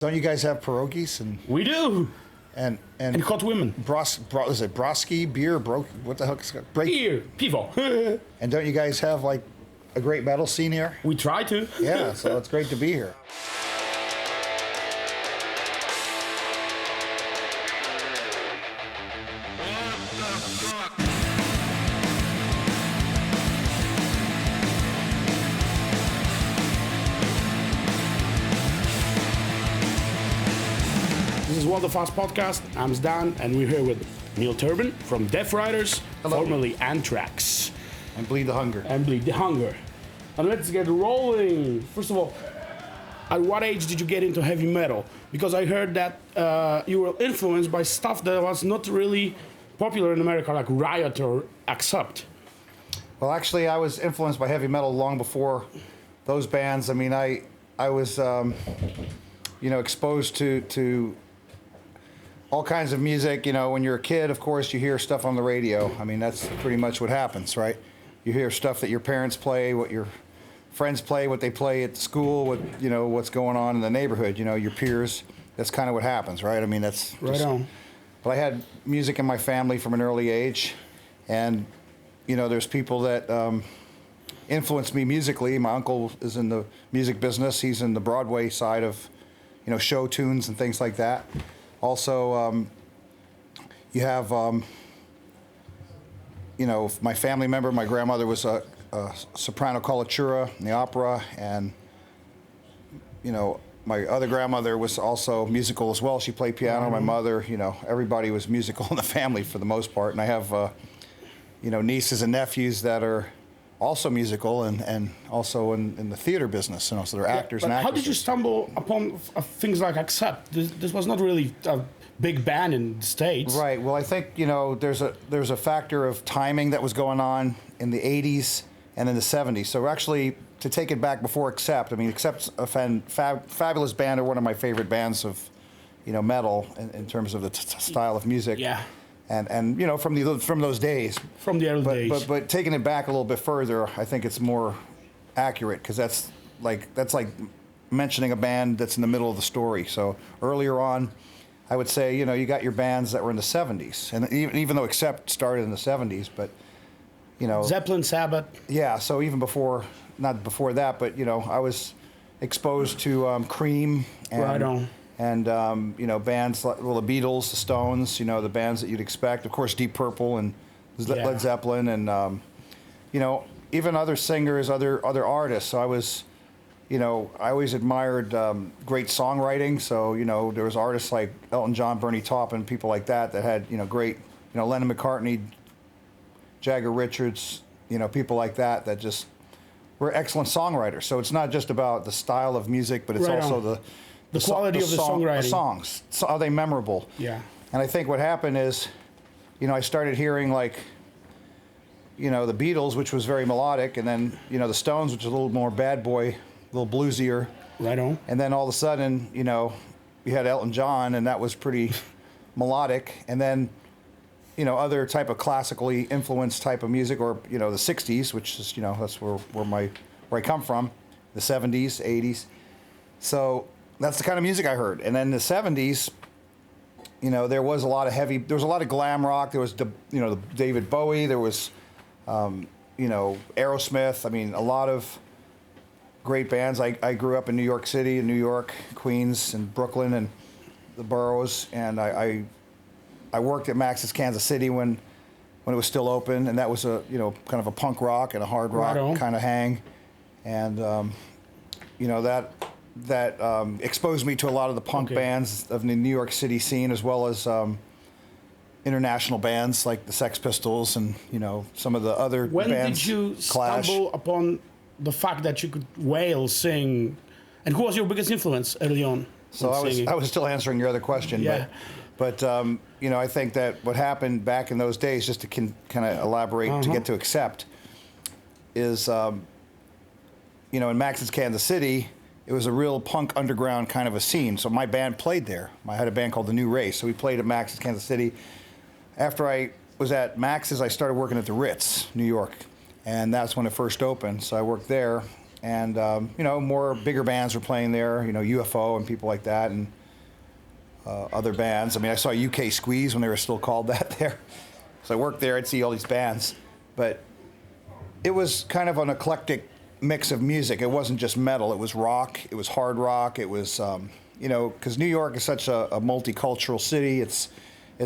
Don't you guys have pierogies and We do. and hot women. Is it broski beer? What the heck is it? Beer, pivo. And don't you guys have like a great metal scene here? We try to. Yeah, so it's great to be here. This is the Fuzz podcast. I'm Zdan, and we're here with Neil Turbin from DeathRiders, formerly Anthrax. And Bleed the Hunger. And Bleed the Hunger. And let's get rolling. First of all, at what age did you get into heavy metal? Because I heard that you were influenced by stuff that was not really popular in America, like Riot or Accept. Well, actually, I was influenced by heavy metal long before those bands. I mean, I was, exposed to all kinds of music. You know, when you're a kid, of course, you hear stuff on the radio. I mean, that's pretty much what happens, right? You hear stuff that your parents play, what your friends play, what they play at school, what's going on in the neighborhood, your peers. That's kind of what happens, right? I mean, that's just, right on. But I had music in my family from an early age, and there's people that influenced me musically. My uncle is in the music business. He's in the Broadway side of, show tunes and things like that. Also, you have, my family member, my grandmother was a soprano coloratura in the opera, and, my other grandmother was also musical as well. She played piano. My mother, everybody was musical in the family for the most part. And I have, nieces and nephews that are also musical and also in the theater business, so they're actors and actresses. How did you stumble upon things like Accept? This was not really a big band in the States. Right. Well, I think, there's a factor of timing that was going on in the 80s and in the 70s. So actually, to take it back before Accept, I mean, Accept's a fabulous band, or one of my favorite bands of, metal in terms of the style of music. Yeah. And from those days. From the early days. But taking it back a little bit further, I think it's more accurate, because that's like mentioning a band that's in the middle of the story. So earlier on, I would say, you got your bands that were in the 70s, and even though Accept started in the 70s, but Zeppelin, Sabbath. Yeah, so even not before that, but I was exposed to Cream and right on. And bands like the Beatles, the Stones, the bands that you'd expect. Of course, Deep Purple and Led Zeppelin, and even other singers, other artists. So I was, I always admired great songwriting. So there was artists like Elton John, Bernie Taupin, people like that had great, Lennon McCartney, Jagger Richards, people like that just were excellent songwriters. So it's not just about the style of music, but it's right also on. The quality of the songwriting. The songs. So are they memorable? Yeah. And I think what happened is, I started hearing the Beatles, which was very melodic, and then, the Stones, which was a little more bad boy, a little bluesier. Right on. And then all of a sudden, you had Elton John, and that was pretty melodic. And then, other type of classically influenced type of music, or, the 60s, which is, that's where I come from, the 70s, 80s. So that's the kind of music I heard. And then in the 70s, there was a lot of glam rock. There was, David Bowie. There was, Aerosmith. I mean, a lot of great bands. I grew up in New York City, in New York, Queens, and Brooklyn, and the boroughs. And I worked at Max's Kansas City when it was still open. And that was kind of a punk rock and a hard rock kind of hang. And, that exposed me to a lot of the punk bands of the New York City scene, as well as international bands like the Sex Pistols and some of the other bands. When did you stumble upon the fact that you could wail, sing, and who was your biggest influence early on? So I was still answering your other question, but I think that what happened back in those days, just to kind of elaborate to get to Accept, is in Max's Kansas City, it was a real punk underground kind of a scene. So my band played there. I had a band called The New Race. So we played at Max's Kansas City. After I was at Max's, I started working at the Ritz, New York. And that's when it first opened. So I worked there. and you know, more bigger bands were playing there. You know, UFO and people like that, and other bands. I mean, I saw UK Squeeze when they were still called that there. So I worked there. I'd see all these bands, but it was kind of an eclectic mix of music. It wasn't just metal. It was rock. It was hard rock. It was, you know, because New York is such a multicultural city. It's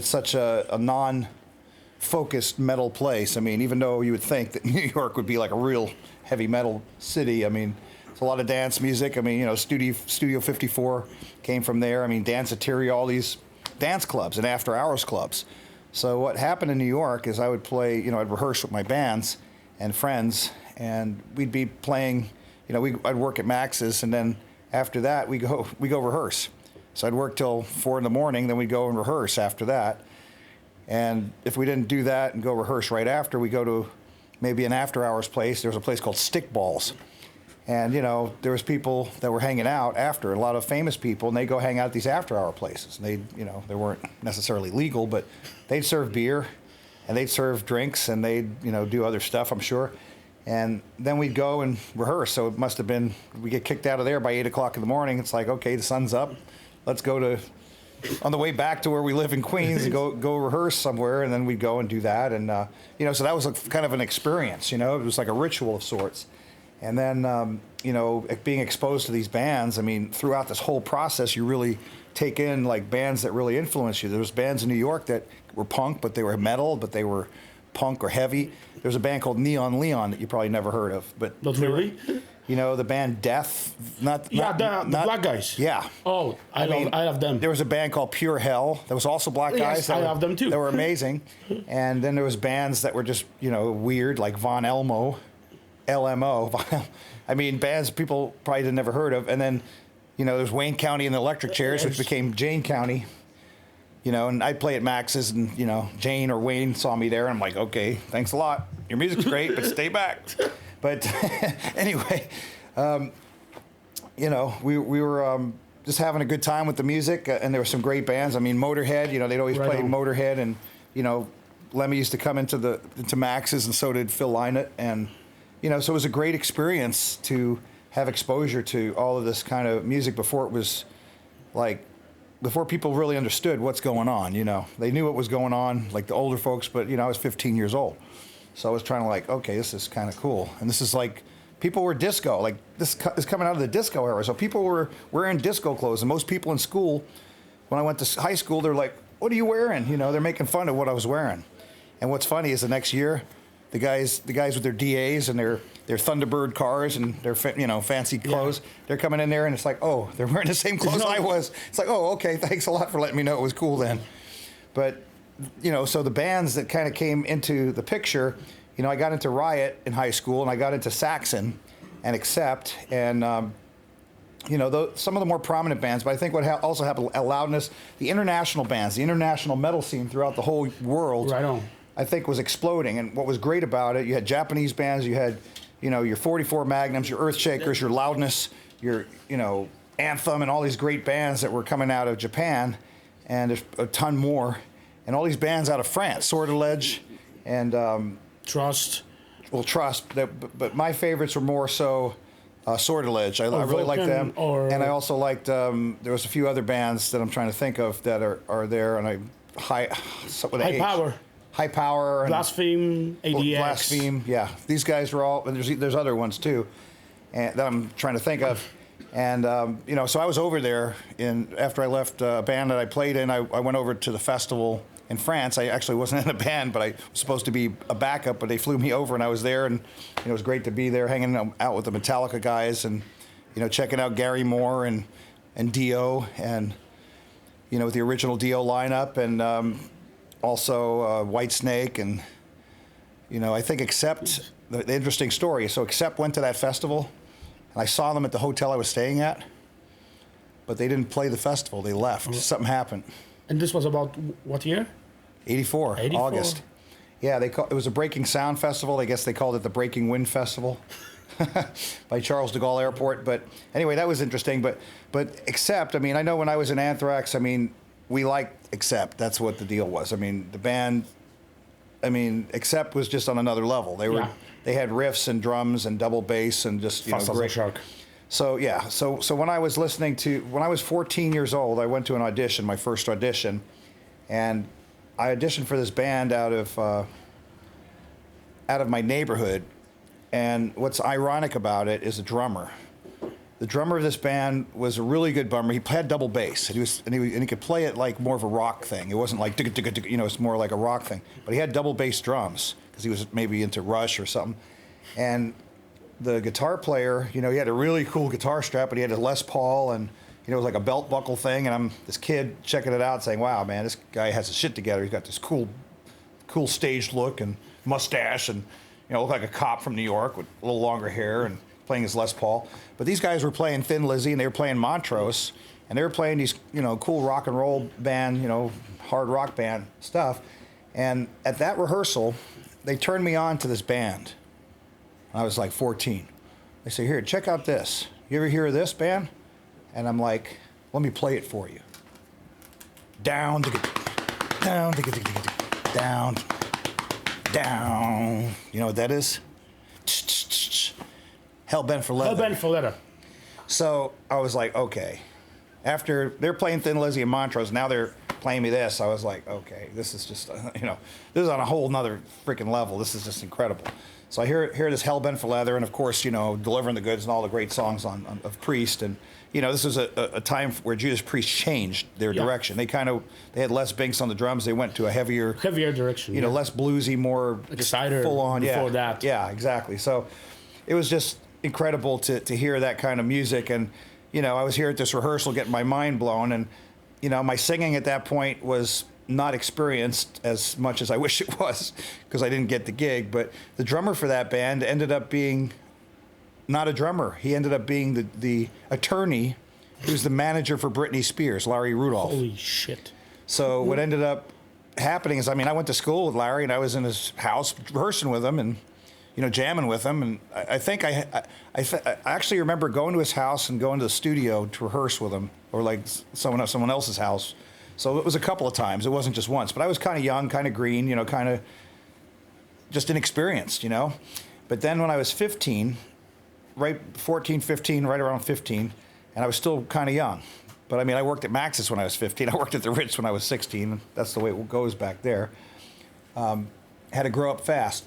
such a non-focused metal place. I mean, even though you would think that New York would be like a real heavy metal city, I mean, it's a lot of dance music. I mean, you know, Studio 54 came from there. I mean, Danceteria, all these dance clubs and after-hours clubs. So what happened in New York is I would play, you know, I'd rehearse with my bands and friends, and we'd be playing, you know, I'd work at Max's, and then after that we go rehearse. So I'd work till 4 in the morning, then we'd go and rehearse after that. And if we didn't do that and go rehearse right after, we go to maybe an after-hours place. There was a place called Stickballs. And, you know, there was people that were hanging out after, a lot of famous people, and they go hang out at these after-hour places. And they, you know, they weren't necessarily legal, but they'd serve beer, and they'd serve drinks, and they'd, you know, do other stuff, I'm sure. And then we'd go and rehearse. So it must have been, we get kicked out of there by 8 o'clock in the morning. It's like, okay, the sun's up. Let's go to, on the way back to where we live in Queens, and go rehearse somewhere, and then we'd go and do that. And, you know, so that was kind of an experience, you know. It was like a ritual of sorts. And then, you know, being exposed to these bands, I mean, throughout this whole process, you really take in, like, bands that really influence you. There was bands in New York that were punk, but they were metal, but they were punk or heavy. There's a band called Neon Leon that you probably never heard of. But not really? You know, the band Death. The black guys. Yeah. Oh, I love them. There was a band called Pure Hell. That was also black guys. Yes, I love them too. They were amazing. And then there was bands that were just, you know, weird, like Von Elmo. LMO. I mean, bands people probably had never heard of. And then, you know, there's Wayne County and the Electric Chairs, which became Jane County. You know, and I'd play at Max's, and, you know, Jane or Wayne saw me there, and I'm like, okay, thanks a lot. Your music's great, but stay back. But anyway, you know, we were just having a good time with the music, and there were some great bands. I mean, Motorhead, you know, they'd always play Motorhead, and, you know, Lemmy used to come into Max's, and so did Phil Lynott, and, you know, so it was a great experience to have exposure to all of this kind of music before it was, like, before people really understood what's going on, you know. They knew what was going on, like the older folks, but, you know, I was 15 years old. So I was trying to, like, okay, this is kind of cool. And this is like, people were disco. Like, this is coming out of the disco era. So people were wearing disco clothes. And most people in school, when I went to high school, they're like, what are you wearing? You know, they're making fun of what I was wearing. And what's funny is the next year, the guys with their DAs and their Thunderbird cars and their, you know, fancy clothes, they're coming in there, and it's like, oh, they're wearing the same clothes I was. It's like, oh, okay, thanks a lot for letting me know it was cool then. But, you know, so the bands that kind of came into the picture, you know, I got into Riot in high school, and I got into Saxon and Accept, and, you know, some of the more prominent bands, but I think what also happened at Loudness, the international bands, the international metal scene throughout the whole world, I think was exploding. And what was great about it, you had Japanese bands, you had, you know, your 44 Magnums, your Earthshakers, your Loudness, your, you know, Anthem, and all these great bands that were coming out of Japan, and there's a ton more. And all these bands out of France, Sortilege, and Trust. Well, Trust, but my favorites were more so Sortilege. I really liked them, and I also liked. There was a few other bands that I'm trying to think of that are there, and High Power. High Power. Blaspheme, ADX. Blaspheme, yeah. These guys were all. And there's other ones too, and that I'm trying to think of. And you know, so I was over there after I left a band that I played in. I went over to the festival in France. I actually wasn't in a band, but I was supposed to be a backup, but they flew me over, and I was there, and you know, it was great to be there, hanging out with the Metallica guys, and you know, checking out Gary Moore and Dio, and you know, with the original Dio lineup, and also Whitesnake, and you know, I think Accept, the interesting story. So Accept went to that festival, and I saw them at the hotel I was staying at, but they didn't play the festival. They left. Something happened. And this was about what year? 84, August. Yeah, it was a Breaking Sound Festival. I guess they called it the Breaking Wind Festival by Charles de Gaulle Airport. But anyway, that was interesting. But Accept, I mean, I know when I was in Anthrax, I mean, we liked Accept. That's what the deal was. I mean, the band, I mean, Accept was just on another level. They were they had riffs and drums and double bass and just Fast as a great. shark. So yeah, so when I was 14 years old, I went to an audition, my first audition, and I auditioned for this band out of my neighborhood. And what's ironic about it is the drummer. The drummer of this band was a really good drummer. He had double bass, and he could play it like more of a rock thing. It wasn't like it's more like a rock thing. But he had double bass drums because he was maybe into Rush or something. And the guitar player, he had a really cool guitar strap, but he had a Les Paul, and it was like a belt buckle thing. And I'm this kid checking it out, saying, "Wow, man, this guy has his shit together. He's got this cool staged look and mustache, and look like a cop from New York with a little longer hair and playing his Les Paul." But these guys were playing Thin Lizzy, and they were playing Montrose, and they were playing these, cool rock and roll band, hard rock band stuff. And at that rehearsal, they turned me on to this band. I was like 14. They say, "Here, check out this. You ever hear of this band?" And I'm like, "Let me play it for you." Down, down, down, down. You know what that is? Hell Bent for Leather. Hell Bent for Leather. So I was like, okay. After they're playing Thin Lizzy and Montrose, now they're playing me this. I was like, okay, this is just, this is on a whole nother freaking level. This is just incredible. So I hear this Hell Bent for Leather, and of course, Delivering the Goods and all the great songs of Priest. And, this was a time where Judas Priest changed their direction. They had less Binks on the drums. They went to a heavier direction. Less bluesy, more Exciter full on. before that. Yeah, exactly. So it was just incredible to hear that kind of music. And, I was here at this rehearsal getting my mind blown. And, my singing at that point was not experienced as much as I wish it was because I didn't get the gig. But the drummer for that band ended up being not a drummer. He ended up being the attorney who's the manager for Britney Spears, Larry Rudolph. Holy shit. So what ended up happening is, I went to school with Larry, and I was in his house rehearsing with him and, jamming with him. And I think I actually remember going to his house and going to the studio to rehearse with him, or like someone else's house. So it was a couple of times. It wasn't just once. But I was kind of young, kind of green, kind of just inexperienced, But then when I was 15, right around 15, and I was still kind of young. But I worked at Max's when I was 15. I worked at the Ritz when I was 16. That's the way it goes back there. Had to grow up fast.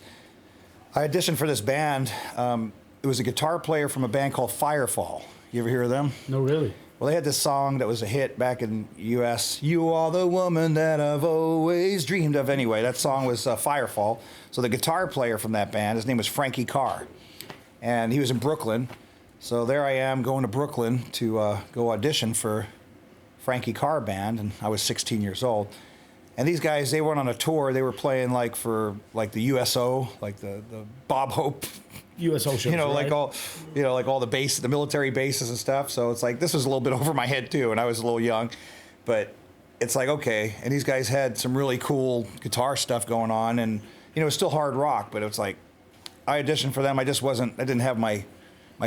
I auditioned for this band. It was a guitar player from a band called Firefall. You ever hear of them? No, really. Well, they had this song that was a hit back in U.S. "You are the woman that I've always dreamed of." Anyway, that song was Firefall. So the guitar player from that band, his name was Frankie Carr. And he was in Brooklyn. So there I am going to Brooklyn to go audition for Frankie Carr band. And I was 16 years old. And these guys, they went on a tour. They were playing for the USO, like the Bob Hope USO shows, like all the base, the military bases and stuff. So it's like, this was a little bit over my head too, and I was a little young, but it's like, okay. And these guys had some really cool guitar stuff going on, and it was still hard rock, but it was like, I auditioned for them. I didn't have my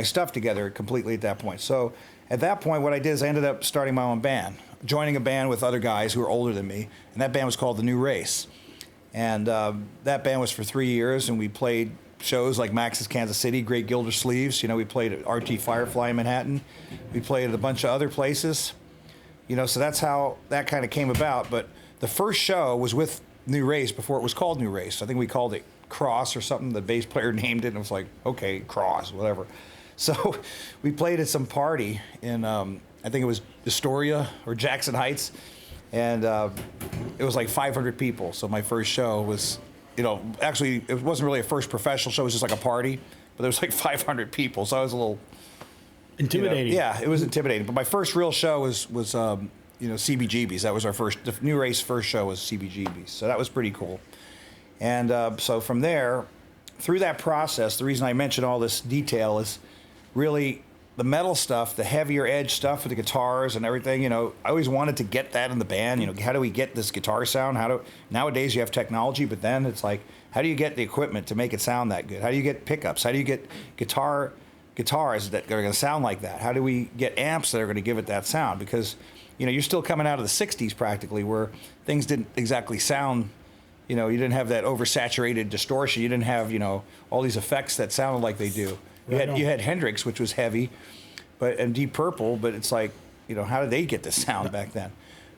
stuff together completely at that point. So at that point, what I did is I ended up starting my own band, joining a band with other guys who were older than me, and that band was called The New Race. And that band was for 3 years, and we played shows like Max's Kansas City, Great Gildersleeves. We played at RT Firefly in Manhattan. We played at a bunch of other places. So that's how that kind of came about. But the first show was with New Race before it was called New Race. I think we called it Cross or something. The bass player named it, and it was like, okay, Cross, whatever. So we played at some party in, I think it was Astoria or Jackson Heights, and it was like 500 people. So my first show was, actually, it wasn't really a first professional show. It was just like a party, but there was like 500 people. So I was a little intimidating. Yeah, it was intimidating. But my first real show was CBGB's. That was the New Race first show was CBGB's. So that was pretty cool. And so from there, through that process, the reason I mention all this detail is really the metal stuff, the heavier edge stuff with the guitars and everything. I always wanted to get that in the band. How do we get this guitar sound? Nowadays you have technology, but then it's like, how do you get the equipment to make it sound that good? How do you get pickups? How do you get guitars that are going to sound like that? How do we get amps that are going to give it that sound? Because you're still coming out of the 60s practically, where things didn't exactly sound you know, you didn't have that oversaturated distortion. You didn't have, you know, all these effects that sounded like they do. You had Hendrix, which was heavy, and Deep Purple, but it's like, you know, how did they get this sound back then?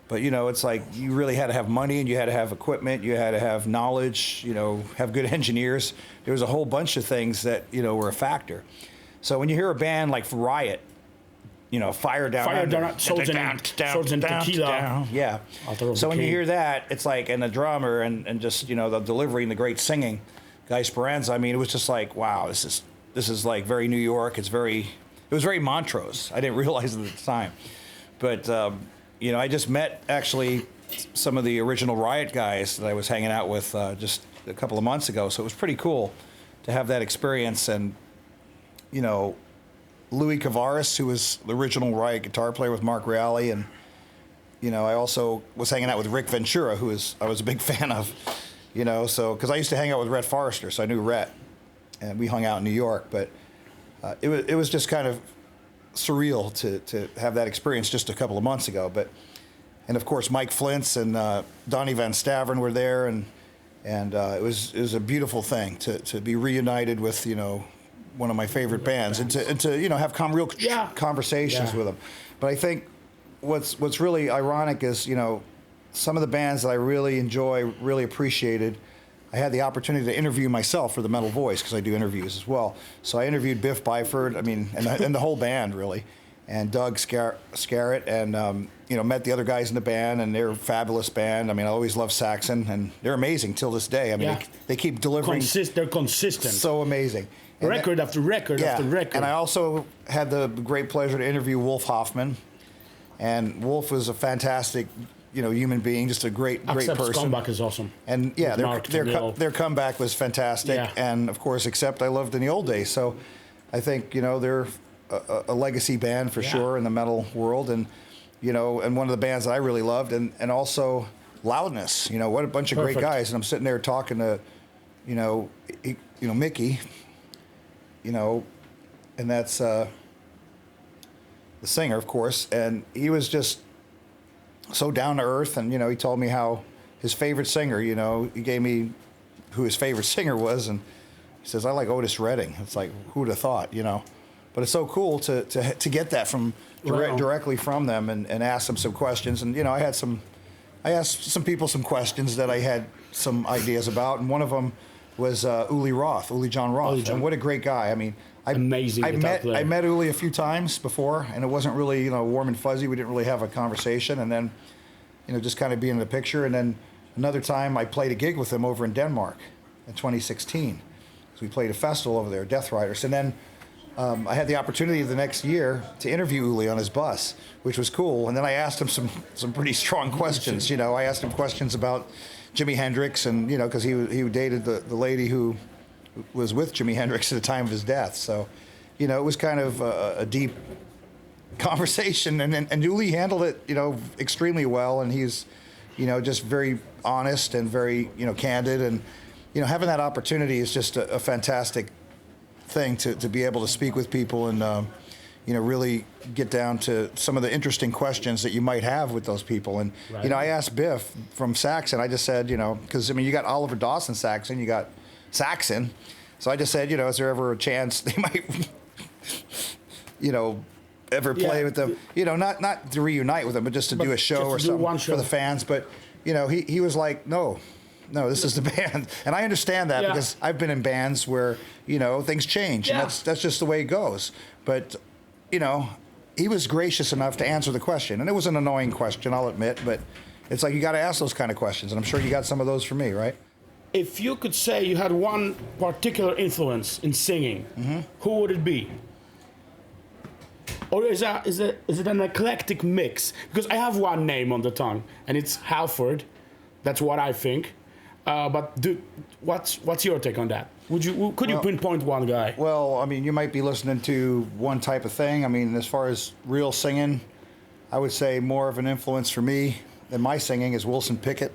But, you know, it's like you really had to have money and you had to have equipment, you had to have knowledge, you know, have good engineers. There was a whole bunch of things that, you know, were a factor. So when you hear a band like Riot, you know, Fire Down Under, Swords and Tequila. Yeah. So when you hear that, it's like, and the drummer and just, you know, the delivery and the great singing, Guy Speranza, I mean, it was just like, wow, this is like very New York. It was very Montrose. I didn't realize it at the time. But, you know, I just met actually some of the original Riot guys that I was hanging out with just a couple of months ago. So it was pretty cool to have that experience. And, you know, Louis Cavaris, who was the original Riot guitar player with Mark Reale. And, you know, I also was hanging out with Rick Ventura, I was a big fan of, you know, so, because I used to hang out with Rhett Forrester, so I knew Rhett. And we hung out in New York. But it was just kind of surreal to have that experience just a couple of months ago. And of course Mike Flintz and Donnie Van Staveren were there, and it was a beautiful thing to be reunited with, you know, one of my favorite bands and to you know have real conversations with them. But I think what's really ironic is, you know, some of the bands that I really enjoy, really appreciated, I had the opportunity to interview myself for the Metal Voice, because I do interviews as well. So I interviewed Biff Byford, I mean, and the whole band, really, and Doug Scarrett, and, you know, met the other guys in the band, and they're a fabulous band. I mean, I always love Saxon, and they're amazing till this day. I mean, they keep delivering. They're consistent. So amazing. Record after record after record. And I also had the great pleasure to interview Wolf Hoffman, and Wolf was a fantastic, you know, human being, just a great person. Comeback is awesome. And yeah, their comeback was fantastic. Yeah. And of course, Accept I loved in the old days. So I think, you know, they're a legacy band for sure in the metal world. And, you know, and one of the bands that I really loved, and also Loudness, you know, what a bunch of great guys. And I'm sitting there talking to, you know, Mickey, you know, and that's the singer, of course. And he was just so down to earth, and, you know, he told me how his favorite singer, you know, he gave me who his favorite singer was, and he says, I like Otis Redding. It's like, who'd have thought, you know? But it's so cool to get that from directly from them and ask them some questions. And, you know, I asked some people some questions that I had some ideas about, and one of them was Uli John Roth. And what a great guy. I mean, amazing. I met Uli a few times before, and it wasn't really, you know, warm and fuzzy. We didn't really have a conversation, and then, you know, just kind of being in the picture. And then another time I played a gig with him over in Denmark in 2016. So we played a festival over there, DeathRiders. And then I had the opportunity the next year to interview Uli on his bus, which was cool. And then I asked him some pretty strong questions. You know, I asked him questions about Jimi Hendrix, and, you know, because he dated the lady who was with Jimi Hendrix at the time of his death. So, you know, it was kind of a deep conversation, and Uli handled it, you know, extremely well. And he's, you know, just very honest and very, you know, candid. And, you know, having that opportunity is just a fantastic thing to be able to speak with people and, you know, really get down to some of the interesting questions that you might have with those people. And, you know, I asked Biff from Saxon, I just said, you know, because, I mean, you got Oliver Dawson Saxon, you got Saxon. So I just said, you know, is there ever a chance they might, you know, ever play with them? You know, not to reunite with them, but just to do a show or something for the fans. But, you know, he was like, no, this is the band. And I understand that because I've been in bands where, you know, things change. And that's just the way it goes. But, you know, he was gracious enough to answer the question. And it was an annoying question, I'll admit. But it's like, you got to ask those kind of questions. And I'm sure you got some of those from me, right? If you could say you had one particular influence in singing, who would it be? Or is it an eclectic mix? Because I have one name on the tongue, and it's Halford. That's what I think. But what's your take on that? Could you pinpoint one guy? Well, I mean, you might be listening to one type of thing. I mean, as far as real singing, I would say more of an influence for me than my singing is Wilson Pickett.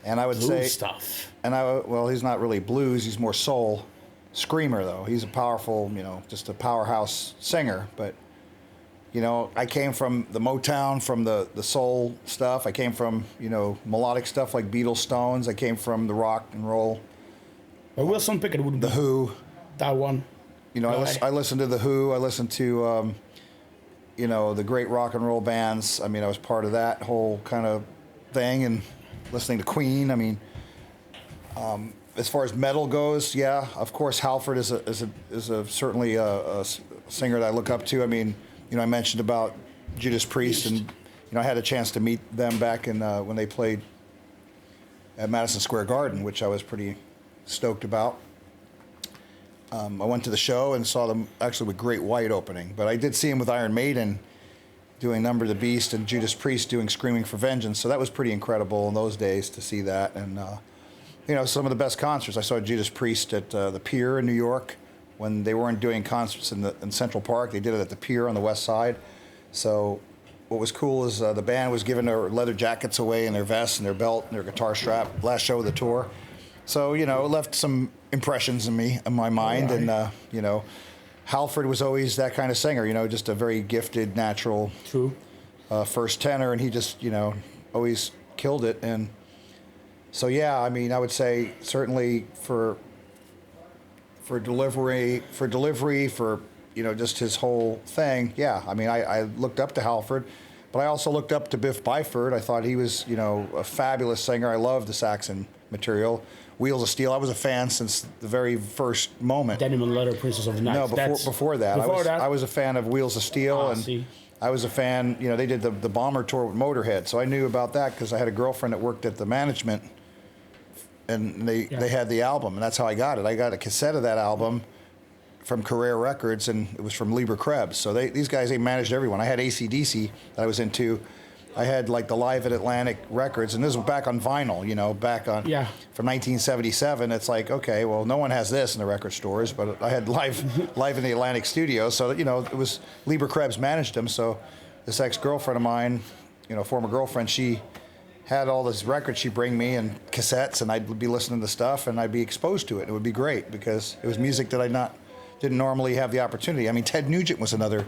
And I would blues say stuff. And well, he's not really blues. He's more soul. Screamer, though. He's a powerful, you know, just a powerhouse singer. But You know, I came from the Motown, from the soul stuff. I came from, you know, melodic stuff like Beatles, Stones. I came from the rock and roll. But Wilson Pickett would be The Who. that one. You know, I listened to The Who. I listened to, you know, the great rock and roll bands. I mean, I was part of that whole kind of thing, and listening to Queen. I mean, as far as metal goes, yeah, of course, Halford is certainly a singer that I look up to. I mean, you know, I mentioned about Judas Priest, and you know, I had a chance to meet them back in when they played at Madison Square Garden, which I was pretty stoked about. I went to the show and saw them actually with Great White opening, but I did see him with Iron Maiden doing Number of the Beast and Judas Priest doing Screaming for Vengeance, so that was pretty incredible in those days to see that. And you know, some of the best concerts. I saw Judas Priest at the Pier in New York when they weren't doing concerts in Central Park. They did it at the Pier on the west side. So what was cool is the band was giving their leather jackets away and their vests and their belt and their guitar strap last show of the tour. So, you know, it left some impressions in my mind. Right. And, you know, Halford was always that kind of singer, you know, just a very gifted, natural first tenor. And he just, you know, always killed it. And so, yeah, I mean, I would say certainly for delivery, you know, just his whole thing. Yeah, I mean, I looked up to Halford, but I also looked up to Biff Byford. I thought he was, you know, a fabulous singer. I loved the Saxon material. Wheels of Steel, I was a fan since the very first moment. Denim and Leather, Princess of the Night. No, before that. I was a fan of Wheels of Steel, and see. I was a fan, you know, they did the Bomber tour with Motorhead, so I knew about that because I had a girlfriend that worked at the management, and they had the album, and that's how I got it. I got a cassette of that album from Carrera Records, and it was from Lieber Krebs. So these guys, they managed everyone. I had AC/DC that I was into. I had like the Live at Atlantic Records, and this was back on vinyl, you know, back on from 1977. It's like, okay, well, no one has this in the record stores, but I had live in the Atlantic studio. So, you know, it was Lieber Krebs managed them. So this ex-girlfriend of mine, you know, former girlfriend, she had all this records she'd bring me and cassettes, and I'd be listening to stuff, and I'd be exposed to it. It would be great because it was music that didn't normally have the opportunity. I mean, Ted Nugent was another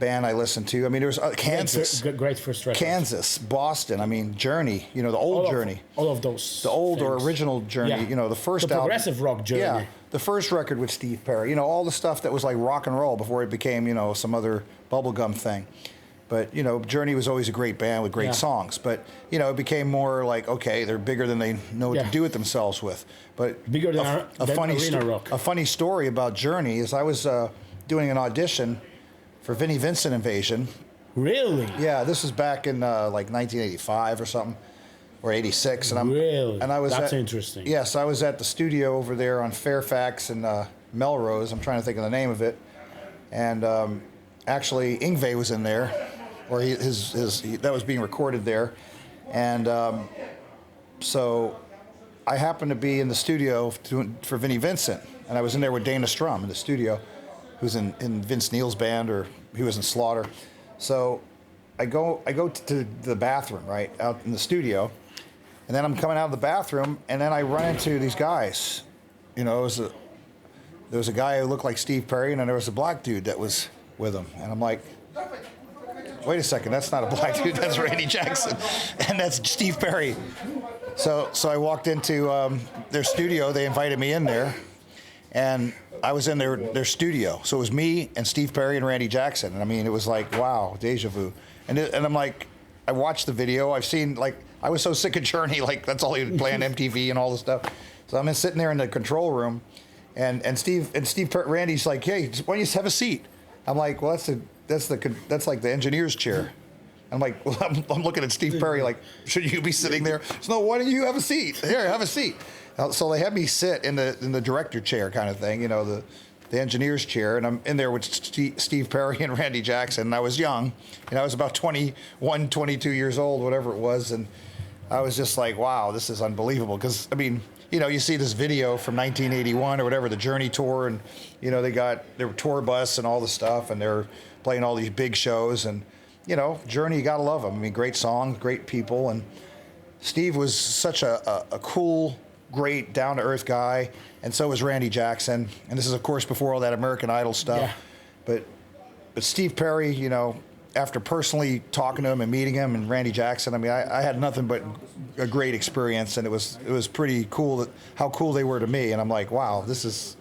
band I listened to. I mean, there was Kansas. Great first record. Kansas, Boston. I mean, Journey. You know, the old Journey. All of those. The old things. or original Journey. Yeah. You know, the first the album. progressive rock Journey. Yeah, the first record with Steve Perry. You know, all the stuff that was like rock and roll before it became, you know, some other bubblegum thing. But, you know, Journey was always a great band with great songs. But, you know, it became more like, okay, they're bigger than they know what to do with themselves with. But bigger than arena rock. A funny story about Journey is I was doing an audition for Vinnie Vincent Invasion. Really? Yeah, this is back in like 1985 or something, or 86. And That's interesting. Yes, I was at the studio over there on Fairfax and Melrose. I'm trying to think of the name of it. And actually, Yngwie was in there, or that was being recorded there. And so I happened to be in the studio for Vinnie Vincent, and I was in there with Dana Strum in the studio, who's in Vince Neil's band, or he was in Slaughter. So I go to the bathroom, right, out in the studio, and then I'm coming out of the bathroom, and then I run into these guys. You know, there was a guy who looked like Steve Perry, and then there was a black dude that was with him. And I'm like, wait a second, that's not a black dude, that's Randy Jackson, and that's Steve Perry. So I walked into their studio, they invited me in there, and I was in their studio. So it was me and Steve Perry and Randy Jackson. And I mean, it was like, wow, deja vu. And I'm like, I watched the video. I've seen, like, I was so sick of Journey, like, that's all he would play on MTV and all this stuff. So I'm sitting there in the control room, and Randy's like, hey, why don't you just have a seat? I'm like, well, that's like the engineer's chair. I'm like, well, I'm looking at Steve Perry like, should you be sitting there? So, no, why don't you have a seat? Here, have a seat. So they had me sit in the director chair kind of thing, you know, the engineer's chair, and I'm in there with Steve Perry and Randy Jackson. And I was young, I was about 21, 22 years old, whatever it was, and I was just like, wow, this is unbelievable. Because, I mean, you know, you see this video from 1981 or whatever, the Journey tour, and, you know, their tour bus and all the stuff, and they're playing all these big shows, and, you know, Journey, you gotta love them. I mean, great songs, great people, and Steve was such a cool, great, down-to-earth guy, and so was Randy Jackson. And this is, of course, before all that American Idol stuff. Yeah. But but Steve Perry, you know, after personally talking to him and meeting him, and Randy Jackson, I mean, I had nothing but a great experience, and it was pretty cool how cool they were to me. And I'm like, wow, these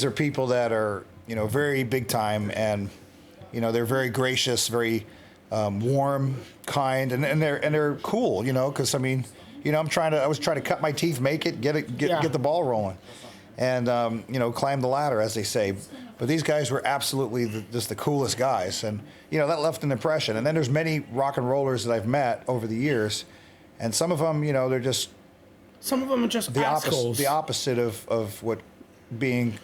are people that are, you know, very big time, and you know, they're very gracious, very warm, kind, and they're cool, you know, because I mean, you know, I was trying to cut my teeth, make it, get the ball rolling, and you know, climb the ladder, as they say. But these guys were absolutely just the coolest guys, and you know, that left an impression. And then there's many rock and rollers that I've met over the years, and some of them, you know, they're just some of them are just assholes. The opposite of what being,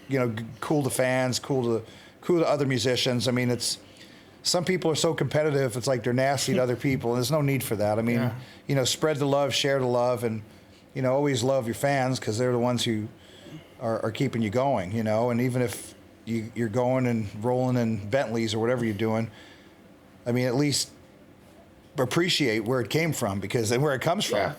you know, cool to fans, cool to other musicians. I mean, it's some people are so competitive. It's like they're nasty to other people, and there's no need for that. I mean, you know, spread the love, share the love, and you know, always love your fans because they're the ones who are keeping you going. You know, and even if you're going and rolling in Bentleys or whatever you're doing, I mean, at least appreciate where it came from and where it comes from.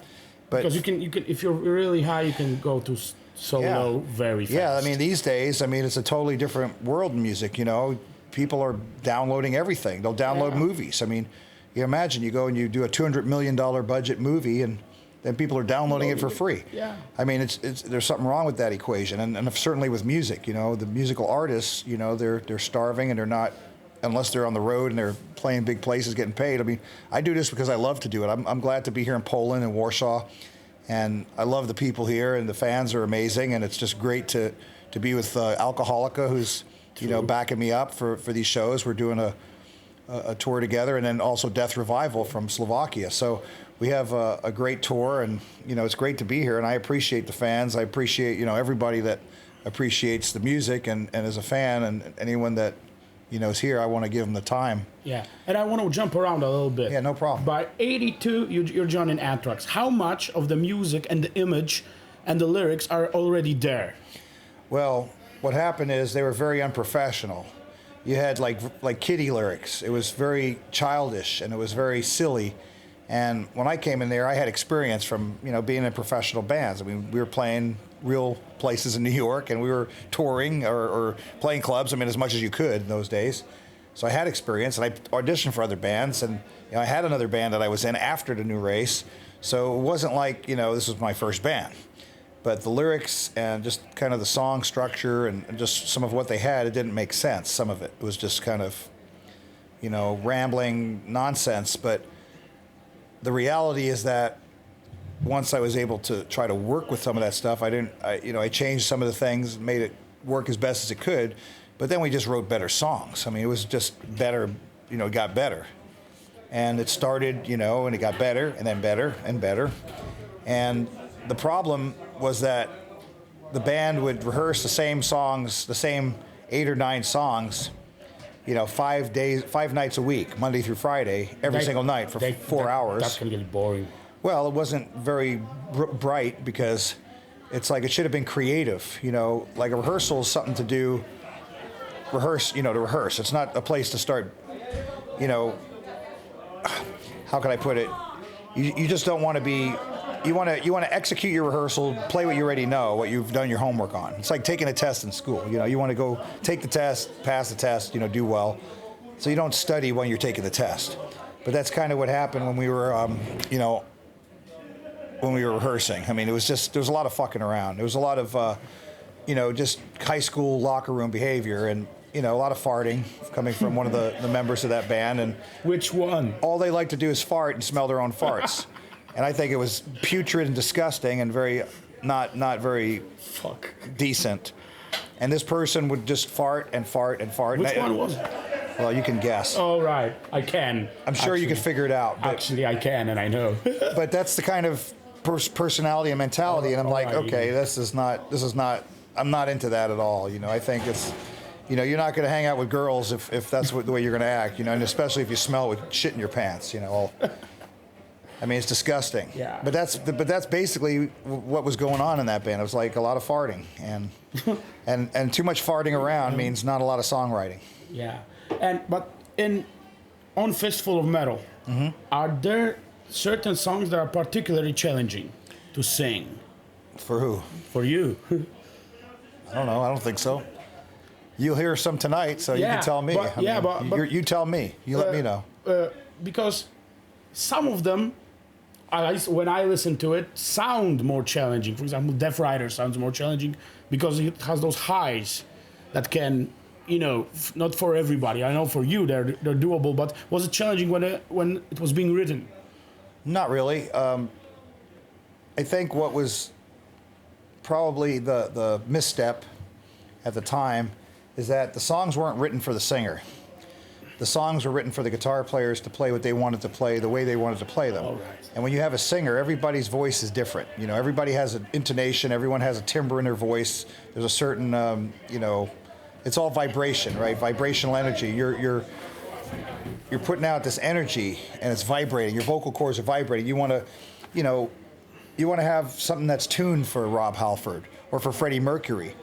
But because you can if you're really high, you can go to solo very fast. Yeah, I mean, these days, I mean, it's a totally different world in music, you know. People are downloading everything. They'll download movies. I mean, you imagine you go and you do a $200 million budget movie, and then people are downloading it for free. Yeah. I mean, it's there's something wrong with that equation, and certainly with music, you know, the musical artists, you know, they're starving, and they're not, unless they're on the road and they're playing big places, getting paid. I mean, I do this because I love to do it. I'm glad to be here in Poland and Warsaw, and I love the people here, and the fans are amazing, and it's just great to be with Alcoholica, who's you know, backing me up for these shows. We're doing a tour together, and then also Death Revival from Slovakia. So we have a great tour, and you know, it's great to be here. And I appreciate the fans. I appreciate, you know, everybody that appreciates the music and is a fan, and anyone that, you know, is here. I want to give them the time. Yeah, and I want to jump around a little bit. Yeah, no problem. By '82, you're joining Anthrax. How much of the music and the image and the lyrics are already there? Well, what happened is they were very unprofessional. You had like kiddie lyrics. It was very childish, and it was very silly. And when I came in there, I had experience from, you know, being in professional bands. I mean, we were playing real places in New York, and we were touring or playing clubs. I mean, as much as you could in those days. So I had experience, and I auditioned for other bands, and you know, I had another band that I was in after the New Race. So it wasn't like, you know, this was my first band. But the lyrics and just kind of the song structure and just some of what they had, it didn't make sense. Some of it was just kind of, you know, rambling nonsense. But the reality is that once I was able to try to work with some of that stuff, I changed some of the things, made it work as best as it could. But then we just wrote better songs. I mean, it was just better, you know, it got better. And it started, you know, and it got better, and then better and better. And the problem was that the band would rehearse the same songs, the same 8 or 9 songs, you know, 5 nights a week, Monday through Friday, every single night for 4 hours. That's gonna get boring. Well, it wasn't very bright because it's like it should have been creative, you know, like a rehearsal is something to do, to rehearse. It's not a place to start, you know, how can I put it? You just don't want to be. You want to execute your rehearsal, play what you already know, what you've done your homework on. It's like taking a test in school. You know, you want to go take the test, pass the test, you know, do well. So you don't study when you're taking the test. But that's kind of what happened when we were, you know, when we were rehearsing. I mean, there was a lot of fucking around. There was a lot of, you know, just high school locker room behavior, and you know, a lot of farting coming from one of the members of that band. And which one? All they like to do is fart and smell their own farts. And I think it was putrid and disgusting and very, not very decent. And this person would just fart and fart and fart. Which one was it? Well, you can guess. Oh, right. I can. I'm sure you can figure it out. But actually, I can, and I know. But that's the kind of personality and mentality. And I'm like, okay, this is not, I'm not into that at all. You know, I think it's, you know, you're not going to hang out with girls if that's the way you're going to act, you know, and especially if you smell with shit in your pants, you know. I mean, it's disgusting. Yeah. But that's basically what was going on in that band. It was like a lot of farting, and too much farting around means not a lot of songwriting. Yeah. But on Fistful of Metal, are there certain songs that are particularly challenging to sing? For who? For you. I don't know. I don't think so. You'll hear some tonight, so you can tell me. But you tell me. You let me know. Because some of them, when I listen to it, sound more challenging. For example, DeathRiders sounds more challenging because it has those highs that can, not for everybody. I know for you they're doable, but was it challenging when it was being written? Not really. I think what was probably the misstep at the time is that the songs weren't written for the singer. The songs were written for the guitar players to play what they wanted to play, the way they wanted to play them. All right. And when you have a singer, everybody's voice is different. Everybody has an intonation, everyone has a timbre in their voice. There's a certain, it's all vibration, right? Vibrational energy. You're putting out this energy and it's vibrating. Your vocal cords are vibrating. You want to have something that's tuned for Rob Halford or for Freddie Mercury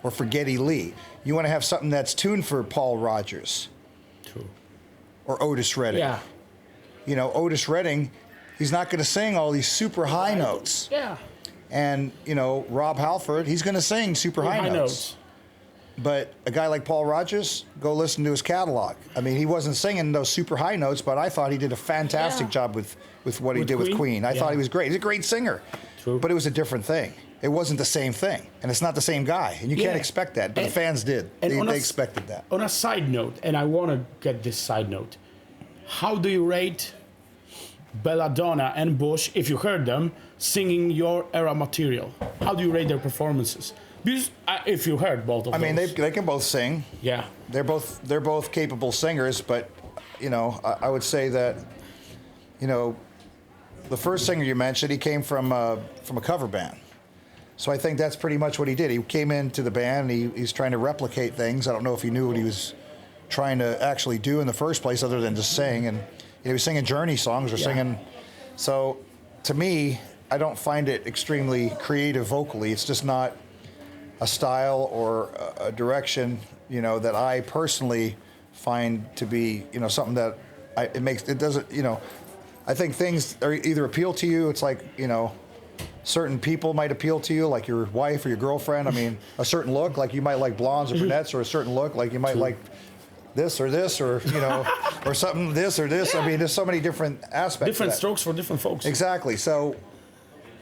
or for Geddy Lee. You want to have something that's tuned for Paul Rodgers. True. Or Otis Redding. Yeah. Otis Redding, he's not going to sing all these super high notes. Yeah. And, Rob Halford, he's going to sing super high notes. But a guy like Paul Rodgers, go listen to his catalog. I mean, he wasn't singing those super high notes, but I thought he did a fantastic job with what he did with Queen. I thought he was great. He's a great singer. True. But it was a different thing. It wasn't the same thing. And it's not the same guy. And you can't expect that. But the fans did. They expected that. On a side note, and I want to get this side note, how do you rate Belladonna and Bush, if you heard them, singing your era material? How do you rate their performances? Because if you heard both of them. I mean, they can both sing. Yeah. They're both capable singers, but, I would say that, the first singer you mentioned, he came from a cover band. So I think that's pretty much what he did. He came into the band, and he's trying to replicate things. I don't know if he knew what he was trying to actually do in the first place other than just sing. And he was singing Journey songs or singing. So to me, I don't find it extremely creative vocally. It's just not a style or a direction, that I personally find to be, something that I think things are either appeal to you. It's like, certain people might appeal to you, like your wife or your girlfriend. I mean, a certain look, like you might like blondes or brunettes, or a certain look, like you might like this, or or something, this or this. I mean, there's so many different aspects. Different strokes for different folks. Exactly. So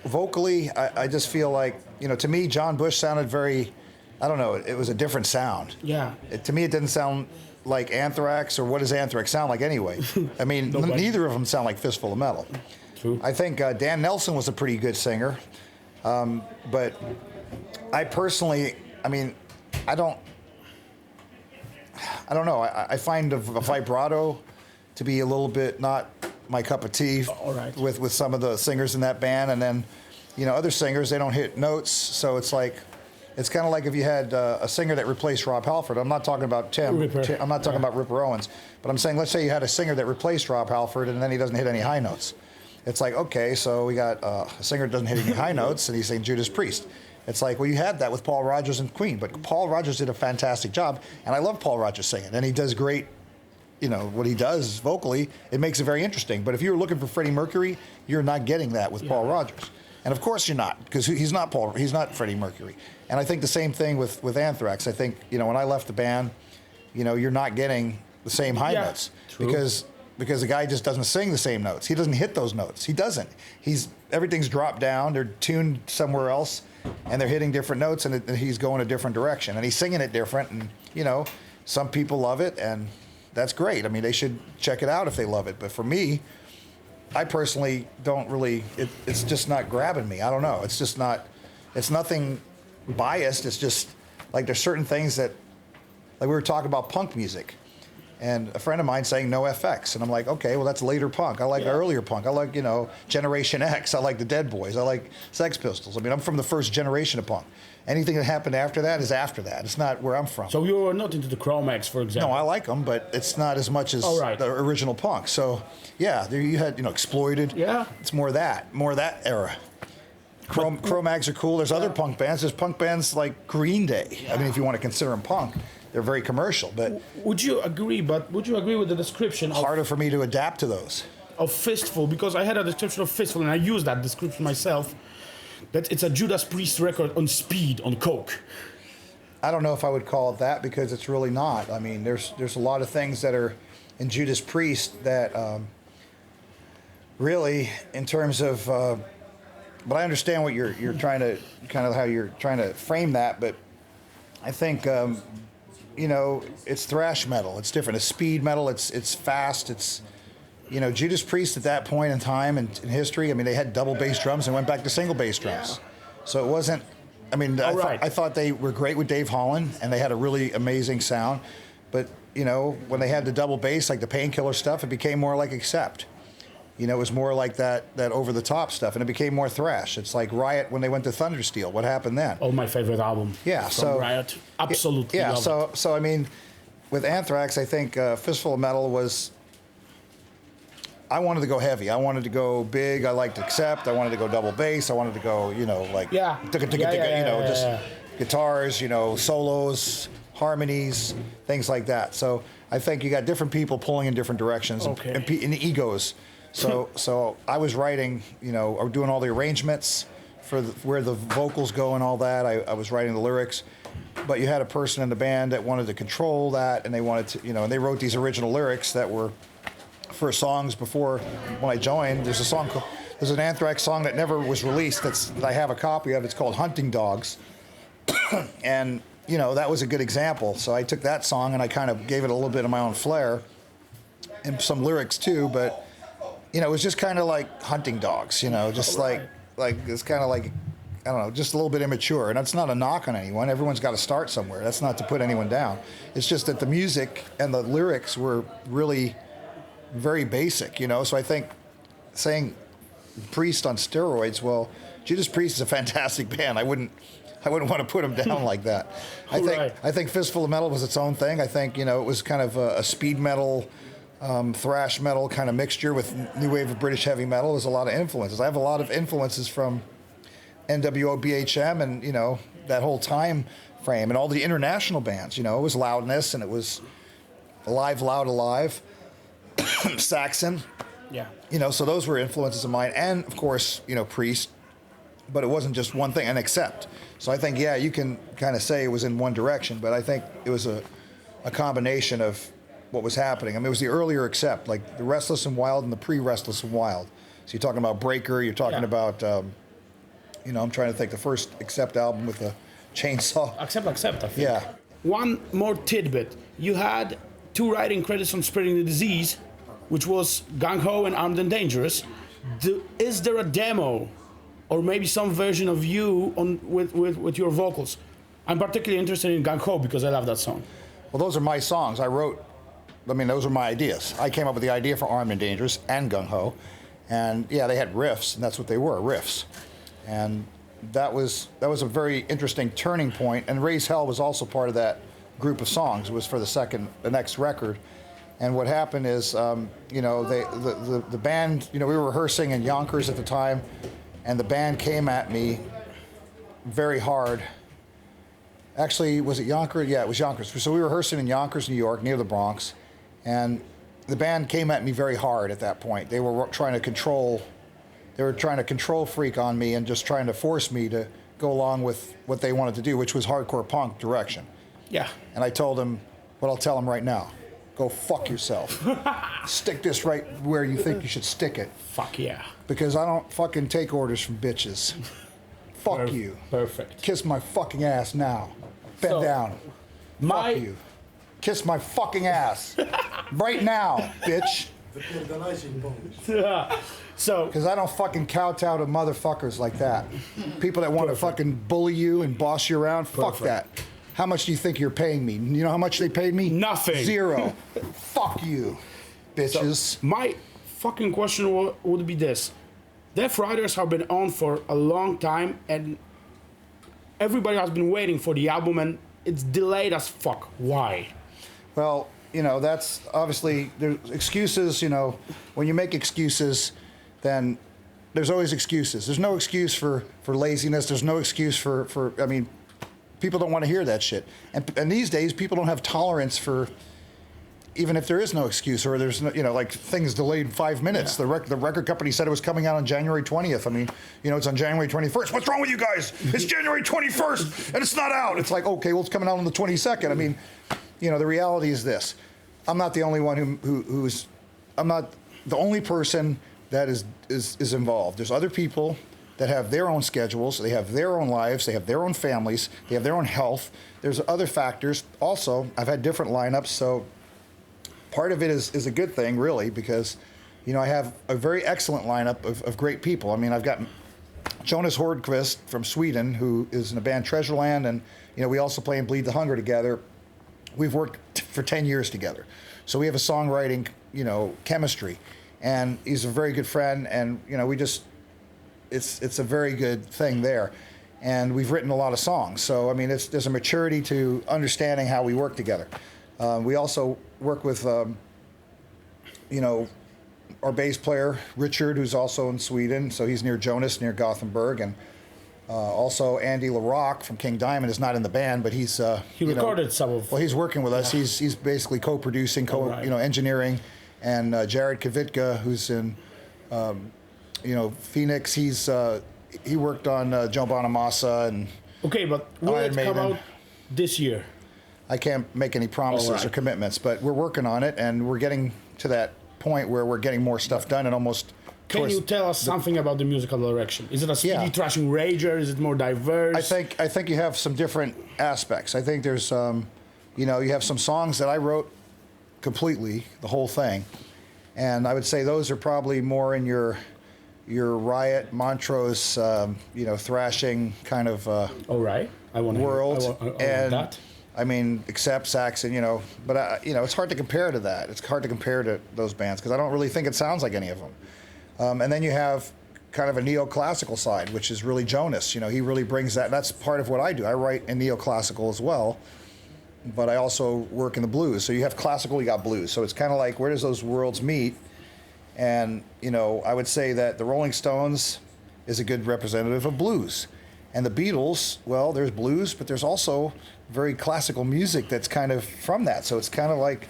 vocally, I just feel like, to me, John Bush sounded very, I don't know, it was a different sound. Yeah. To me, it didn't sound like Anthrax, or what does Anthrax sound like anyway? I mean, neither of them sound like Fistful of Metal. True. I think Dan Nelson was a pretty good singer, but I personally, I mean, I don't know. I find a vibrato to be a little bit not my cup of tea. All right. With some of the singers in that band, and then, other singers, they don't hit notes, so it's like, it's kind of like if you had a singer that replaced Rob Halford. I'm not talking about Tim. I'm not talking about Ripper Owens, but I'm saying, let's say you had a singer that replaced Rob Halford, and then he doesn't hit any high notes. It's like, okay, so we got a singer that doesn't hit any high notes, and he's saying Judas Priest. It's like, well, you had that with Paul Rodgers and Queen, but Paul Rodgers did a fantastic job, and I love Paul Rodgers singing, and he does great, what he does vocally, it makes it very interesting. But if you were looking for Freddie Mercury, you're not getting that with Paul Rodgers. And of course you're not, because he's not Freddie Mercury. And I think the same thing with Anthrax. I think, when I left the band, you're not getting the same high notes. True. Because the guy just doesn't sing the same notes. He doesn't hit those notes. He doesn't. Everything's dropped down. They're tuned somewhere else, and they're hitting different notes, and he's going a different direction. And he's singing it different, and, some people love it, and that's great. I mean, they should check it out if they love it. But for me, I personally don't really, it's just not grabbing me. I don't know. It's just not, it's nothing biased. It's just, like, there's certain things that, like we were talking about punk music. And a friend of mine saying no FX. And I'm like, okay, well, that's later punk. I like earlier punk. I like, Generation X. I like the Dead Boys. I like Sex Pistols. I mean, I'm from the first generation of punk. Anything that happened after that is after that. It's not where I'm from. So you're not into the Chromax, for example? No, I like them, but it's not as much as the original punk. So, yeah, there you had, Exploited. Yeah. It's more of that era. Chromags are cool. There's other punk bands. There's punk bands like Green Day. Yeah. I mean, if you want to consider them punk. They're very commercial, but... Would you agree with the description harder for me to adapt to those. Of Fistful, because I had a description of Fistful, and I used that description myself, that it's a Judas Priest record on speed, on coke. I don't know if I would call it that because it's really not. I mean, there's a lot of things that are in Judas Priest that really, in terms of, but I understand what you're trying to, kind of how you're trying to frame that, but I think, you know, it's thrash metal. It's different. It's speed metal. It's fast. It's, you know, Judas Priest at that point in time in history, I mean, they had double bass drums and went back to single bass drums. So it wasn't, I mean, I thought they were great with Dave Holland, and they had a really amazing sound. But, you know, when they had the double bass, like the Painkiller stuff, it became more like Accept. You know, it was more like that over-the-top stuff, and it became more thrash. It's like Riot when they went to Thundersteel. What happened then? Oh, my favorite album. Yeah, from Riot. Absolutely. Yeah, love so I mean, with Anthrax, I think Fistful of Metal was. I wanted to go heavy. I wanted to go big. I liked Accept. I wanted to go double bass. I wanted to go, you know, like just guitars, you know, solos, harmonies, things like that. So I think you got different people pulling in different directions and egos. So I was writing, you know, or doing all the arrangements for where the vocals go and all that. I was writing the lyrics, but you had a person in the band that wanted to control that, and they wanted to, you know, and they wrote these original lyrics that were for songs before when I joined. There's an Anthrax song that never was released that I have a copy of. It's called Hunting Dogs. And, you know, that was a good example. So I took that song and I kind of gave it a little bit of my own flair and some lyrics too, but, you know, it was just kind of like Hunting Dogs, you know, just like it's kind of like, I don't know, just a little bit immature. And that's not a knock on anyone. Everyone's got to start somewhere. That's not to put anyone down. It's just that the music and the lyrics were really very basic, you know. So I think saying Priest on steroids, well, Judas Priest is a fantastic band. I wouldn't want to put them down like that. I think Fistful of Metal was its own thing. I think, you know, it was kind of a speed metal, thrash metal kind of mixture with new wave of British heavy metal. There's a lot of influences. I have a lot of influences from NWO, BHM, and, you know, that whole time frame, and all the international bands. You know, it was Loudness, and it was Alive, Loud, Alive. Saxon, yeah, you know, so those were influences of mine, and of course, you know, Priest, but it wasn't just one thing, and Accept. So I think, yeah, you can kind of say it was in one direction, but I think it was a combination of what was happening. I mean, it was the earlier Accept, like the Restless and Wild and the pre-Restless and Wild. So you're talking about Breaker, you're talking about, you know, I'm trying to think the first Accept album with the chainsaw. Accept, I think. Yeah. One more tidbit. You had 2 writing credits on Spreading the Disease, which was Gung Ho and Armed and Dangerous. Is there a demo or maybe some version of you with your vocals? I'm particularly interested in Gung Ho because I love that song. Well, those are my songs. Those are my ideas. I came up with the idea for Armed and Dangerous and Gung Ho. And yeah, they had riffs, and that's what they were, riffs. And that was a very interesting turning point. And Raise Hell was also part of that group of songs. It was for the next record. And what happened is, you know, the band, you know, we were rehearsing in Yonkers at the time, and the band came at me very hard. Actually, was it Yonkers? Yeah, it was Yonkers. So we were rehearsing in Yonkers, New York, near the Bronx, and the band came at me very hard at that point. They were trying to control freak on me and just trying to force me to go along with what they wanted to do, which was hardcore punk direction. Yeah. And I told them what I'll tell them right now. Go fuck yourself. Stick this right where you think you should stick it. Fuck yeah. Because I don't fucking take orders from bitches. Fuck you. Perfect. Kiss my fucking ass now. Bend down. Fuck you. Kiss my fucking ass. Right now, bitch. So. Because I don't fucking kowtow to motherfuckers like that. People that want to fucking bully you and boss you around. Fuck that. How much do you think you're paying me? You know how much they paid me? Nothing. 0. Fuck you, bitches. So my fucking question would be this. DeathRiders have been on for a long time, and everybody has been waiting for the album, and it's delayed as fuck. Why? Well, you know, that's obviously, there's excuses, you know. When you make excuses, then there's always excuses. There's no excuse for laziness. There's no excuse for I mean, people don't want to hear that shit. And these days, people don't have tolerance for even if there is no excuse or there's no, like things delayed 5 minutes, the record company said it was coming out on January 20th. I mean, it's on January 21st. What's wrong with you guys? It's January 21st and it's not out. It's like, okay, well, it's coming out on the 22nd. I mean, the reality is this. I'm not the only one I'm not the only person that is involved. There's other people that have their own schedules, they have their own lives, they have their own families, they have their own health. There's other factors. Also, I've had different lineups, so part of it is a good thing, really, because, I have a very excellent lineup of great people. I mean, I've got Jonas Hordqvist from Sweden, who is in the band Treasureland, and, we also play in Bleed the Hunger together. We've worked for 10 years together. So we have a songwriting, chemistry. And he's a very good friend, and, it's a very good thing there. And we've written a lot of songs. So, I mean, there's a maturity to understanding how we work together. We also work with, our bass player, Richard, who's also in Sweden. So he's near Jonas, near Gothenburg. And also Andy LaRock from King Diamond is not in the band, but he's... he recorded some of... Well, he's working with us. He's basically co-producing, engineering. And Jared Kavitka, who's in, Phoenix, he worked on Joe Bonamassa and... Okay, but will it come out this year? I can't make any promises or commitments, but we're working on it, and we're getting to that point where we're getting more stuff done, and almost... Can you tell us something about the musical direction? Is it a speedy thrashing rager? Is it more diverse? I think you have some different aspects. I think there's, you have some songs that I wrote completely, the whole thing, and I would say those are probably more in your Riot, Montrose, thrashing kind of world. I want that. I mean, except Saxon, but it's hard to compare to that. It's hard to compare to those bands because I don't really think it sounds like any of them. And then you have kind of a neoclassical side, which is really Jonas. He really brings that. That's part of what I do. I write in neoclassical as well, but I also work in the blues. So you have classical, you got blues. So it's kind of like, where does those worlds meet? And, I would say that the Rolling Stones is a good representative of blues. And the Beatles, well, there's blues, but there's also very classical music that's kind of from that. So it's kind of like,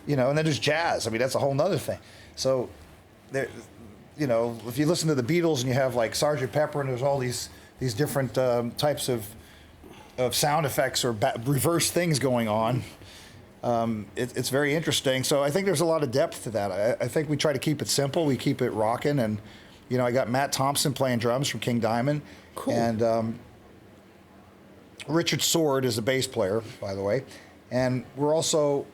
and then there's jazz. I mean, that's a whole nother thing. So, there, if you listen to the Beatles and you have like Sgt. Pepper and there's all these different types of sound effects or reverse things going on, it's very interesting. So I think there's a lot of depth to that. I think we try to keep it simple. We keep it rocking. And, I got Matt Thompson playing drums from King Diamond. Cool. And Richard Sword is the bass player, by the way. And we're also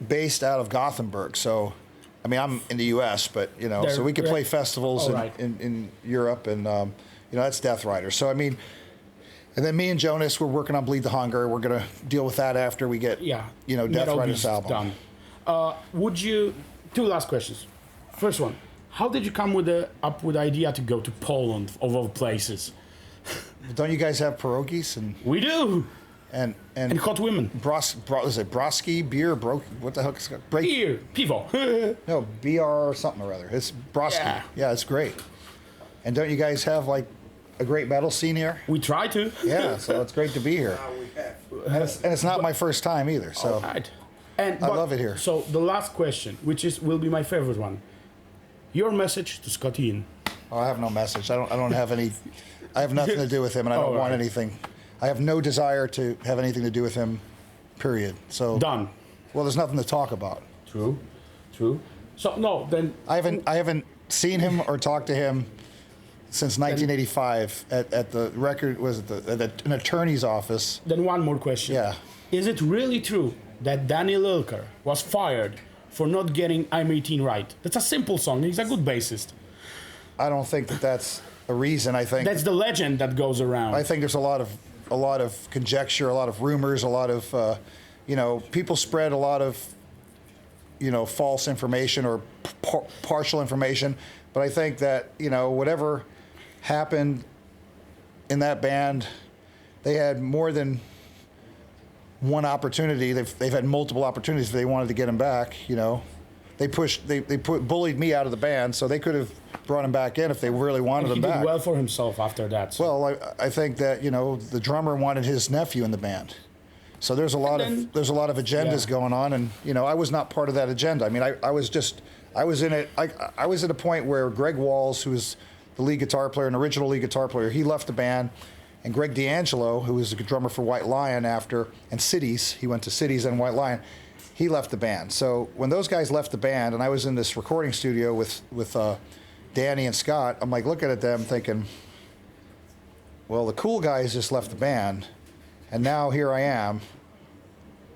based out of Gothenburg. So, I mean, I'm in the U.S., but, so we could play festivals in Europe. And, that's DeathRiders. So, I mean... And then me and Jonas, we're working on Bleed the Hunger. We're going to deal with that after we get, DeathRiders album. Done. Two last questions. First one, how did you come up with the idea to go to Poland, of all places? Don't you guys have pierogies? We do. And hot women. Is it broski, beer, what the heck is it? Beer, pivo. No, BR something or other. It's broski. Yeah, it's great. And don't you guys have, like, a great metal scene here? We try to. Yeah, so it's great to be here. And it's not my first time either, so all right. I love it here. So the last question, which will be my favorite one. Your message to Scott Ian. Oh, I have no message. I don't have any. I have nothing to do with him, and I don't want anything. I have no desire to have anything to do with him. Period. So done. Well, there's nothing to talk about. True. So no, then I haven't seen him or talked to him since 1985 at the record, at an attorney's office. Then one more question. Yeah. Is it really true that Danny Lilker was fired for not getting I'm 18 right? That's a simple song. He's a good bassist. I don't think that's a reason. I think that's the legend that goes around. I think there's a lot of conjecture, a lot of rumors, a lot of people spread a lot of false information or partial information. But I think that whatever happened in that band, they had more than one opportunity. They've had multiple opportunities if they wanted to get him back. They bullied me out of the band, so they could have brought him back in if they really wanted him back. He did well for himself after that. So. Well, I think that the drummer wanted his nephew in the band, So there's a lot of agendas going on, and you know, I was not part of that agenda. I mean, I was in it. I was at a point where Greg Walls, who was the lead guitar player, an original lead guitar player, he left the band, and Greg D'Angelo, who was the drummer for White Lion and Cities, he went to Cities and White Lion, he left the band. So when those guys left the band, and I was in this recording studio with Danny and Scott, I'm like looking at them thinking, well, the cool guys just left the band, and now here I am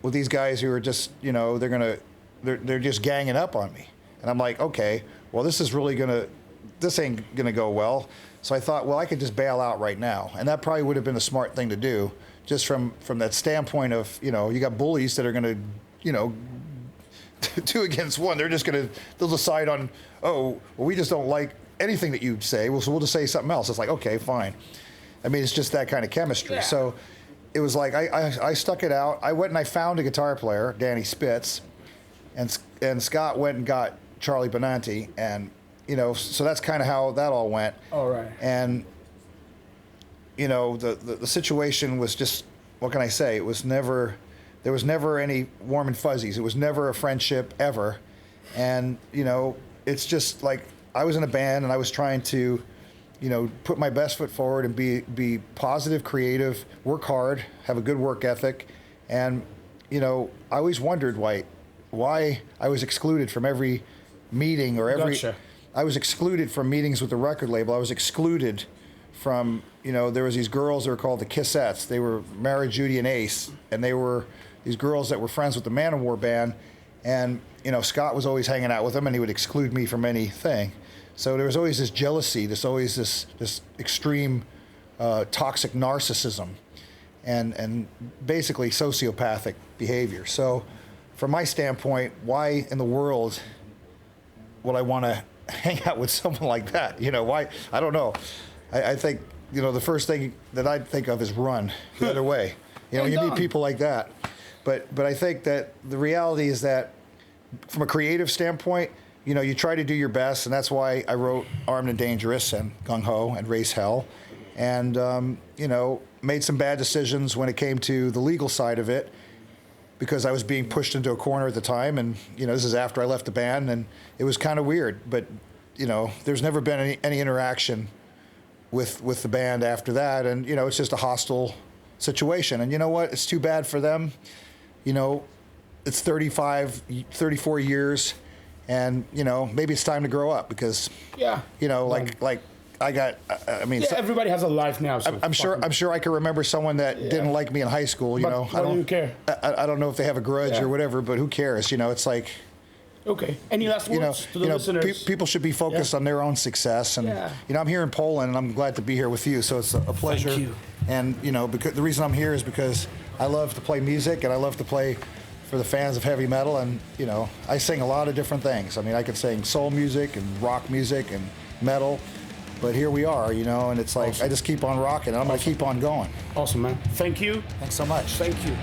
with these guys who are just, you know, they're just ganging up on me. And I'm like, okay, well, this ain't gonna go well. So I thought, well, I could just bail out right now. And that probably would have been a smart thing to do, just from that standpoint of, you know, you got bullies that are gonna, you know, 2 against 1. They'll decide on, oh, well, we just don't like anything that you say. Well, so we'll just say something else. It's like, okay, fine. I mean, it's just that kind of chemistry. Yeah. So it was like, I stuck it out. I went and I found a guitar player, Danny Spitz, and Scott went and got Charlie Benanti, and, you know, so that's kind of how that all went. All right. And, you know, the situation was just, what can I say? There was never any warm and fuzzies. It was never a friendship, ever. And, you know, it's just like, I was in a band and I was trying to, you know, put my best foot forward and be positive, creative, work hard, have a good work ethic. And, you know, I always wondered why I was excluded from every meeting or every... Gotcha. I was excluded from meetings with the record label. I was excluded from, you know, there was these girls that were called the Kissettes. They were Mara, Judy, and Ace, and they were these girls that were friends with the Manowar band. And, you know, Scott was always hanging out with them, and he would exclude me from anything. So there was always this jealousy, this extreme toxic narcissism and basically sociopathic behavior. So from my standpoint, why in the world would I want to hang out with someone like that? You know, why? I don't know. I think, you know, the first thing that I'd think of is run the other way. You know, you meet people like that. But I think that the reality is that from a creative standpoint, you know, you try to do your best, and that's why I wrote Armed and Dangerous and Gung Ho and Raise Hell, and, you know, made some bad decisions when it came to the legal side of it, because I was being pushed into a corner at the time, and, you know, this is after I left the band, and it was kind of weird, but, you know, there's never been any interaction with the band after that, and, you know, it's just a hostile situation, and you know what, it's too bad for them. You know, it's 34 years, and, you know, maybe it's time to grow up, because, yeah, you know, like I got, I mean, yeah, everybody has a life now. So I'm sure I can remember someone that didn't like me in high school. You know, I don't care. I don't know if they have a grudge or whatever, but who cares? You know, it's like, okay. Any last words to the listeners? People should be focused on their own success, and you know, I'm here in Poland, and I'm glad to be here with you. So it's a pleasure. Thank you. And you know, because the reason I'm here is because I love to play music, and I love to play for the fans of heavy metal, and you know, I sing a lot of different things. I mean, I could sing soul music and rock music and metal, but here we are, you know, and it's like, awesome. I just keep on rocking, and I'm going to keep on going. Awesome, man. Thank you. Thanks so much. Thank you.